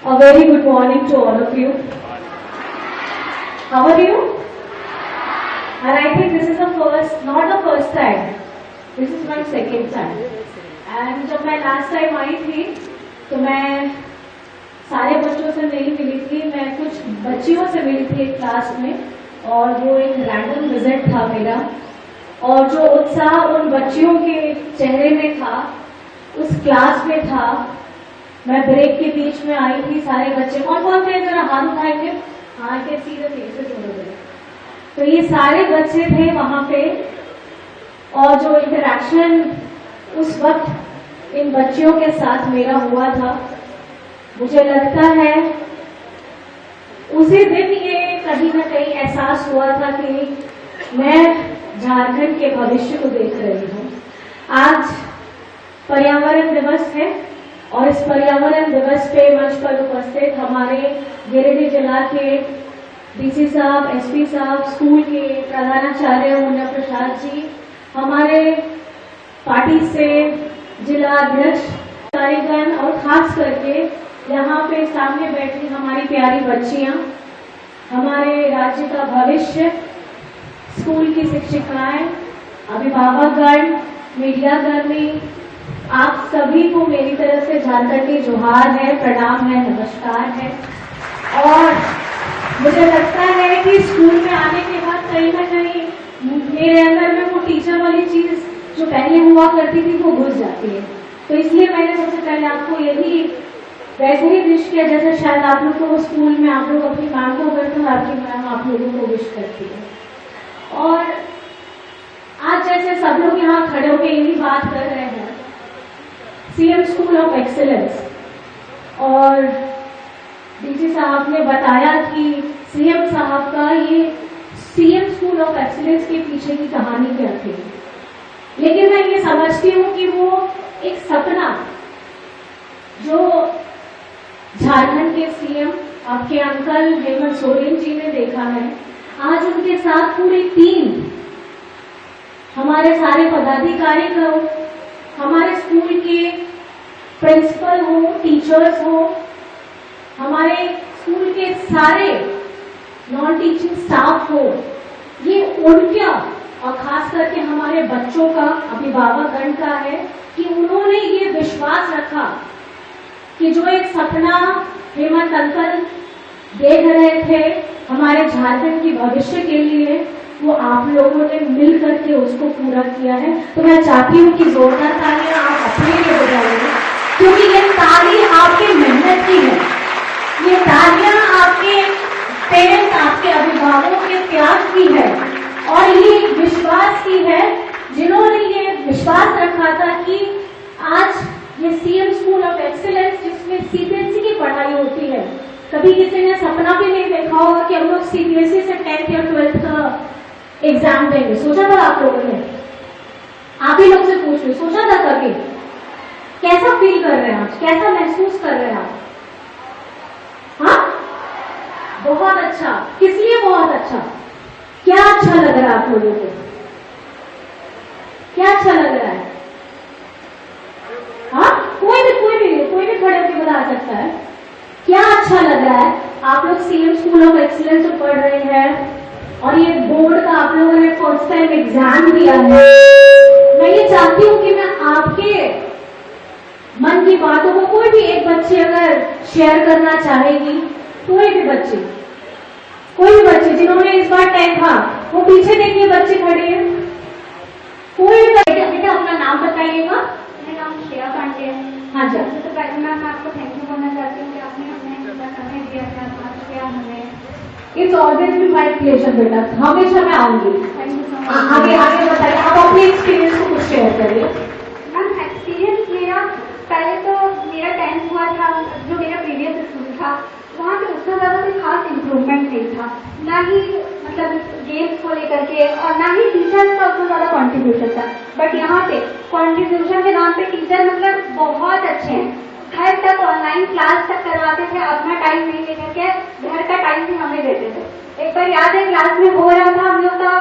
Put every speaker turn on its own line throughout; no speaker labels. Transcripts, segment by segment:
A very good morning to all of you. How are you? And I think this is not the first time. This is my second time. And जब मैं last time आई थी, तो मैं सारे बच्चों से नहीं मिली थी, मैं कुछ बच्चियों से मिली थी एक क्लास में, और वो एक रैंडम विजिट था मेरा, और जो उत्साह उन बच्चियों के चेहरे में था, उस क्लास में था। मैं ब्रेक के बीच में आई थी, सारे बच्चे कौन कौन थे जरा हाथ उठाएंगे, हाँ के सीधे फेसेस हो गए, तो ये सारे बच्चे थे वहां पे, और जो इंटरेक्शन उस वक्त इन बच्चियों के साथ मेरा हुआ था, मुझे लगता है उसी दिन ये कहीं ना कहीं एहसास हुआ था कि मैं झारखंड के भविष्य को देख रही हूँ। आज पर्यावरण दिवस है, और इस पर्यावरण दिवस पे मंच पर उपस्थित हमारे गिरिडीह जिला के डीसी साहब, एसपी साहब, स्कूल के प्रधानाचार्य मुन्ना प्रसाद जी, हमारे पार्टी से जिला अध्यक्ष कार्यगण, और खास करके यहाँ पे सामने बैठी हमारी प्यारी बच्चियां, हमारे राज्य का भविष्य, स्कूल की शिक्षिकाएं, अभिभावकगण, मीडिया कर्मी, आप सभी को मेरी तरफ से झारखंडी जोहार है, प्रणाम है, नमस्कार है। और मुझे लगता है कि स्कूल में आने के बाद कहीं ना कहीं मेरे अंदर में वो टीचर वाली चीज जो पहले हुआ करती थी वो घुस जाती है, तो इसलिए मैंने सबसे पहले आपको यही वैसे ही विश किया जैसे शायद आप लोग को स्कूल में आप लोग अपनी मैम को करते हो, आपकी मैम आप लोगों को विश करती है। और आज जैसे सब लोग यहाँ खड़े होकर यही बात कर रहे हैं, सीएम स्कूल ऑफ एक्सीलेंस, और डीसी साहब ने बताया कि सीएम साहब का ये सीएम स्कूल ऑफ एक्सीलेंस के पीछे की कहानी क्या थी, लेकिन मैं ये समझती हूँ कि वो एक सपना जो झारखंड के सीएम आपके अंकल हेमंत सोरेन जी ने देखा है, आज उनके साथ पूरी टीम, हमारे सारे पदाधिकारी करो, हमारे स्कूल के प्रिंसिपल हो, टीचर्स हो, हमारे स्कूल के सारे नॉन टीचिंग स्टाफ हो, ये उनका और खास करके हमारे बच्चों का, अभिभावकगण का है कि उन्होंने ये विश्वास रखा कि जो एक सपना हेमंत अंकल देख रहे थे हमारे झारखंड की भविष्य के लिए, वो आप लोगों ने मिल करके उसको पूरा किया है। तो मैं चाहती हूँ कि जोरदार तालियां आप अपने लिए बजाइए, क्योंकि ये ताली आपके मेहनत की है, ये तालियां आपके पेरेंट्स, आपके अभिभावकों के त्याग की है, और ये विश्वास की है जिन्होंने ये विश्वास रखा था कि आज ये सीएम स्कूल ऑफ एक्सीलेंस जिसमें सीबीएसई की पढ़ाई होती है, कभी किसी ने सपना भी नहीं देखा होगा कि हम लोग सीबीएसई से 10th या 12th का एग्जाम देंगे। सोचा था आप लोगों ने? आप ही लोग से पूछ लो, सोचा था कभी? कैसा फील कर रहे हैं आज, कैसा महसूस कर रहे हैं आप? हाँ, बहुत अच्छा। किस लिए बहुत अच्छा? क्या अच्छा लग रहा है आप लोगों को? क्या अच्छा लग रहा है? हाँ, कोई भी खड़े होकर बता सकता है क्या अच्छा लग रहा है। आप लोग सीएम स्कूल ऑफ एक्सीलेंस में पढ़ रहे हैं, और ये बोर्ड का आप लोगों ने फर्स्ट टाइम एग्जाम दिया है। मैं ये चाहती हूँ कि मैं आपके मन की बातों को, कोई भी एक बच्चे अगर शेयर करना चाहेगी, कोई भी बच्चे जिन्होंने इस बार 10th, हाँ वो पीछे देखिए बच्चे खड़े हैं, कोई भी बेटा अपना नाम बताइएगा।
मेरा नाम श्रेया पांडे है।
हाँ जी।
तो पहले मैं आपको थैंक यू बोलना चाहती हूँ कि आपने हमें इतना समय दिया था, बात किया हमें।
It's always be my pleasure बेटा, हमेशा मैं आऊंगी।
Thank you so much.
आगे बताइए, आप अपने एक्सपीरियंस को कुछ शेयर करिए।
मैम एक्सपीरियंस मेरा, पहले तो मेरा 10th हुआ था जो मेरा प्रीवियस स्कूल था, वहाँ पे उतना ज़्यादा कोई खास इम्प्रूवमेंट नहीं था, ना ही मतलब गेम्स को लेकर के, और ना ही टीचर्स का उतना ज़्यादा कॉन्ट्रीब्यूशन था। बट यहाँ पे कॉन्ट्रीब्यूशन के नाम पे टीचर मतलब बहुत अच्छे हैं, घर तक ऑनलाइन क्लास तक करवाते थे, अपना टाइम नहीं लेकर के घर का टाइम भी हमें देते थे। एक बार याद है क्लास में हो रहा था, हम लोग का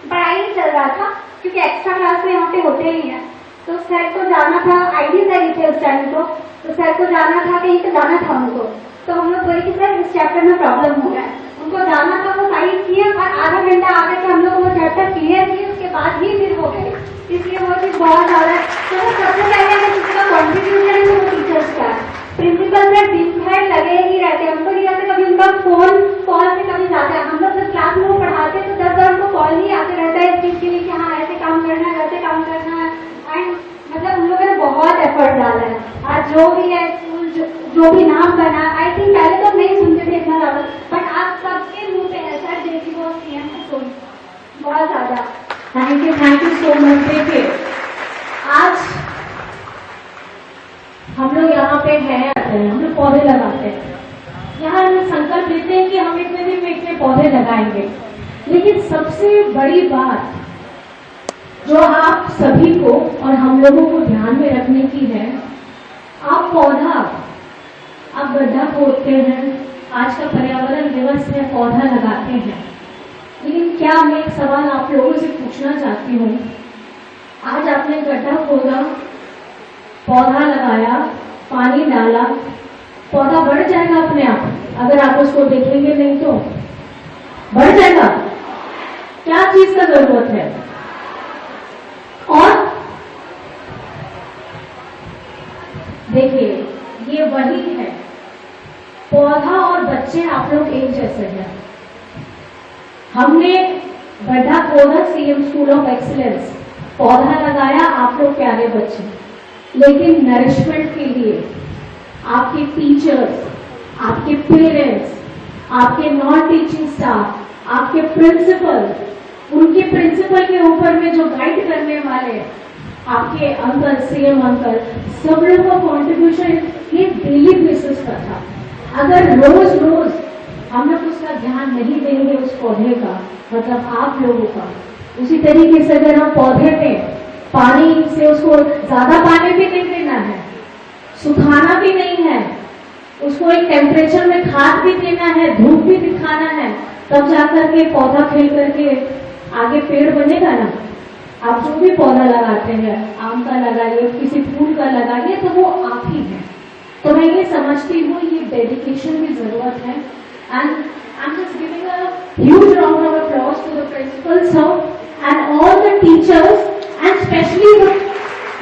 पढ़ाई चल रहा था, क्योंकि एक्स्ट्रा क्लास में यहाँ पे होते ही है, तो सर को जाना था, आईडी सही थे उस टाइम तो सर को जाना था, कहीं पे जाना था उनको, चैप्टर में प्रॉब्लम हो रहा है, उनको जाना था वो साइड किए और आधा घंटा आगे के हम लोग वो चैप्टर क्लियर किए, उसके बाद ही फिर हो गए। इसलिए वो चीज़ बहुत ज़्यादा है। तो सबसे पहले अगर किसी का कॉन्ट्रीब्यूशन है तो वो टीचर्स का है। प्रिंसिपल सर दिन भर लगे ही रहते हैं, हमको नहीं रहते कभी उनका फोन कॉल से कभी जाते हैं। हम लोग जब क्लास में वो पढ़ाते तो 10 बार उनको कॉल ही आते रहता है इस चीज़ के लिए कि हाँ ऐसे काम करना है, वैसे काम करना है। एंड मतलब उन लोगों ने बहुत एफर्ट डाला है। आज जो भी है स्कूल जो भी नाम बना, आई थिंक पहले तो नहीं सुनते थे इतना ज़्यादा, बट आज सबके मुंह पे है सर जैसी वो सीएम है तो बहुत ज़्यादा।
Thank you so much. देखिए आज हम लोग यहाँ पे हैं, हम लोग पौधे लगाते हैं, यहाँ हम संकल्प लेते हैं कि हम इतने दिन में इतने पौधे लगाएंगे। लेकिन सबसे बड़ी बात जो आप सभी को और हम लोगों को ध्यान में रखने की है, आप गड्ढा खोदते हैं, आज का पर्यावरण दिवस है, पौधा लगाते हैं। लेकिन क्या मैं एक सवाल आप लोगों से पूछना चाहती हूँ, आज आपने गड्ढा खोदा, पौधा लगाया, पानी डाला, पौधा बढ़ जाएगा अपने आप? अगर आप उसको देखेंगे नहीं तो बढ़ जाएगा? क्या चीज का जरूरत है? और देखिए ये वही है, पौधा और बच्चे आप लोग एक जैसे हैं। हमने गड्ढा खोदा, सीएम स्कूल ऑफ एक्सीलेंस, पौधा लगाया, आप लोग प्यारे बच्चे। लेकिन नरिशमेंट के लिए आपके टीचर्स, आपके पेरेंट्स, आपके नॉन टीचिंग स्टाफ, आपके प्रिंसिपल, उनके प्रिंसिपल के ऊपर में जो गाइड करने वाले आपके अंकल, सीएम अंकल, सब लोगों का कॉन्ट्रीब्यूशन ये डेली बेसिस पर था। अगर रोज रोज हम लोग उसका ध्यान नहीं देंगे उस पौधे का, मतलब आप लोगों का, उसी तरीके से अगर हम पौधे में पानी से उसको ज्यादा पानी भी नहीं देना है, सुखाना भी नहीं है, उसको एक टेम्परेचर में खाद भी देना है, धूप भी दिखाना है, तब जाकर के पौधा खिल करके आगे पेड़ बनेगा ना। आप जो भी पौधा लगाते हैं, आम का लगाइए, किसी फूल का लगाइए, तो वो आप ही है। तो मैं ये समझती हूँ ये डेडिकेशन की जरूरत है। And I am just giving a huge round of applause to the principal sir and all the teachers and specially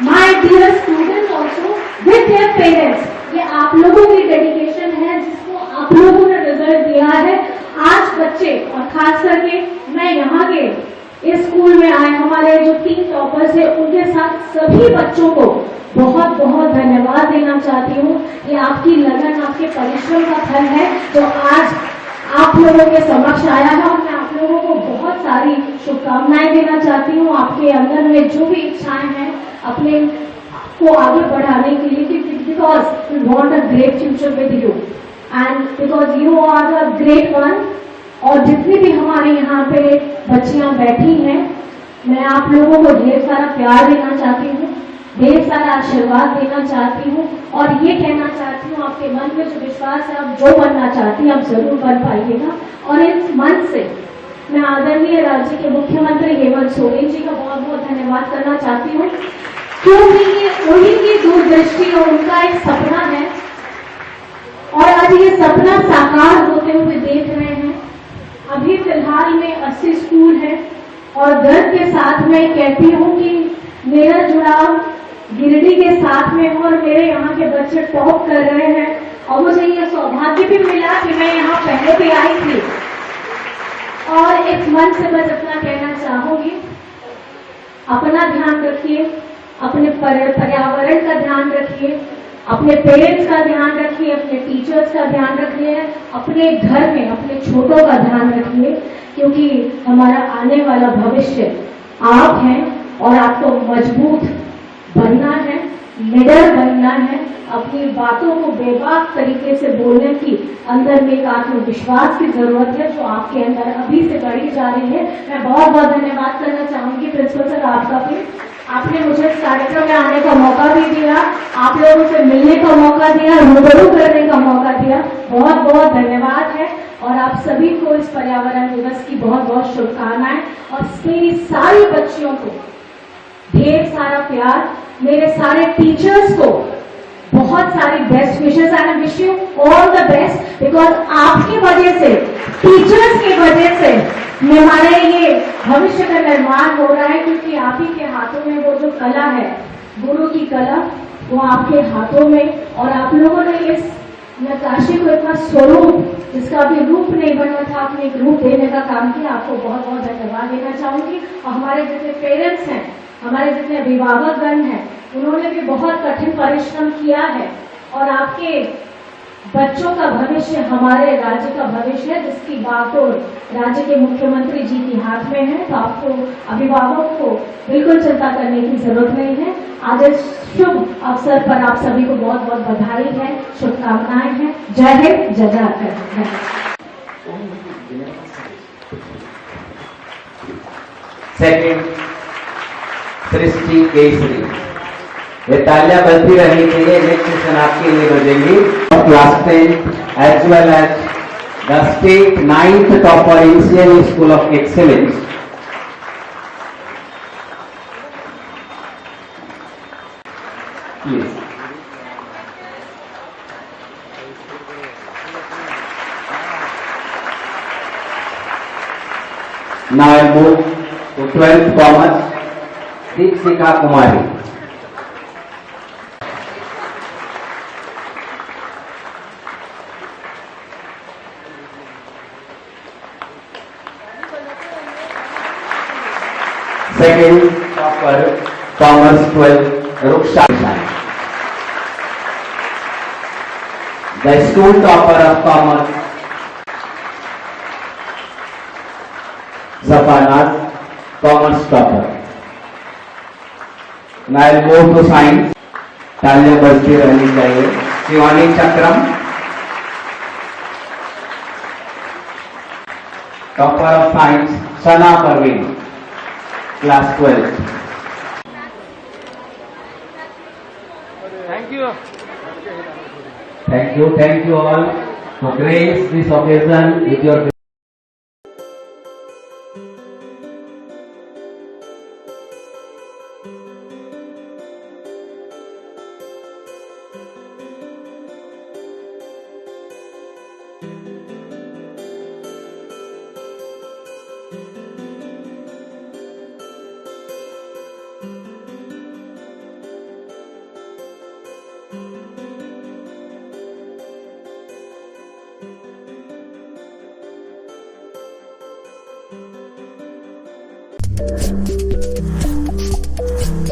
my dear students also with their parents. ये आप लोगों की डेडिकेशन है जिसको आप लोगों ने रिजल्ट दिया है। आज बच्चे और खास करके मैं यहाँ के इस स्कूल में आए हमारे जो 3 टॉपर्स है, उनके साथ सभी बच्चों को बहुत बहुत धन्यवाद देना चाहती हूँ। ये आपकी लगन, आपके परिश्रम का फल है जो आज आप लोगों के समक्ष आया है, और मैं आप लोगों को बहुत सारी शुभकामनाएं देना चाहती हूँ। आपके अंदर में जो भी इच्छाएं हैं अपने को आगे बढ़ाने के लिए, because we want a great future with you and because you are the great one. और जितनी भी हमारे यहाँ पे बच्चियां बैठी हैं, मैं आप लोगों को ढेर सारा प्यार देना चाहती हूँ, ढेर सारा आशीर्वाद देना चाहती हूँ, और ये कहना चाहती हूँ आपके मन में जो विश्वास है, आप जो बनना चाहती हैं आप जरूर बन पाइएगा। और इस मन से मैं आदरणीय राज्य के मुख्यमंत्री हेमंत सोरेन जी का बहुत बहुत धन्यवाद करना चाहती हूँ, क्योंकि ये उन्हीं की दूरदृष्टि और उनका एक सपना है, और आज ये सपना साकार होते हुए देख रहे हैं। अभी फिलहाल में 80 स्कूल है, और गर्व के साथ मैं कहती हूँ कि मेरा जुड़ाव गिरिडीह के साथ में है, और मेरे यहाँ के बच्चे टॉप कर रहे हैं। और मुझे ये सौभाग्य भी मिला कि मैं यहाँ पहले भी आई थी। और इस मन से बस इतना कहना चाहूंगी, अपना ध्यान रखिए, अपने पर्यावरण का ध्यान रखिए, अपने पेरेंट्स का ध्यान रखिए, अपने टीचर्स का ध्यान रखिए, अपने घर में अपने छोटों का ध्यान रखिए, क्योंकि हमारा आने वाला भविष्य आप हैं, और आपको मजबूत बनना है, निडर बनना है, अपनी बातों को बेबाक तरीके से बोलने की अंदर में एक आत्मविश्वास की जरूरत है जो आपके अंदर अभी से बढ़ी जा रही है। मैं बहुत बहुत धन्यवाद करना चाहूंगी प्रिंसिपल सर आपका भी, आपने मुझे इस कार्यक्रम में आने का मौका भी दिया, आप लोगों से मिलने का मौका दिया, रूबरू करने का मौका दिया, बहुत बहुत धन्यवाद है। और आप सभी को इस पर्यावरण दिवस की बहुत बहुत शुभकामनाएं, और मेरी सारी बच्चियों को ढेर सारा प्यार, मेरे सारे टीचर्स को बहुत सारी best wishes and wish you all the best, because आपकी वजह से, टीचर्स की वजह से हमारे ये भविष्य का निर्माण हो रहा है, क्योंकि आप ही के हाथों में वो जो कला है, गुरु की कला, वो आपके हाथों में, और आप लोगों ने इस नक्काशी को इतना स्वरूप, जिसका अभी रूप नहीं बना था, आपने एक रूप देने का काम किया। आपको बहुत बहुत धन्यवाद देना चाहूंगी। और हमारे जितने पेरेंट्स हैं, हमारे जितने अभिभावकगण हैं, उन्होंने भी बहुत कठिन परिश्रम किया है, और आपके बच्चों का भविष्य हमारे राज्य का भविष्य है, जिसकी बागडोर राज्य के मुख्यमंत्री जी के हाथ में है। तो आपको, अभिभावकों को बिल्कुल चिंता करने की जरूरत नहीं है। आज इस शुभ अवसर पर आप सभी को बहुत बहुत बधाई है, शुभकामनाएं हैं। जय हिंद, जय झारखंड।
सेकंड, सृष्टि केसरी। ये तालियां बजती रहनी चाहिए। नेक्स्ट सेशन आपके लिए बजेंगी। Class 10 as well as the state 9th topper in CNE school of excellence. Please now I move to 12th commerce, Deepsika Kumari. Second topper, commerce 12, Ruksha. The school topper of commerce, Safanaz, commerce topper. Now I'll move to science. तालियां बजती रहनी चाहिए। Shivani Chakram, topper of science, Sana Parveen, class 12. Thank you all to grace this occasion with your
Thank you.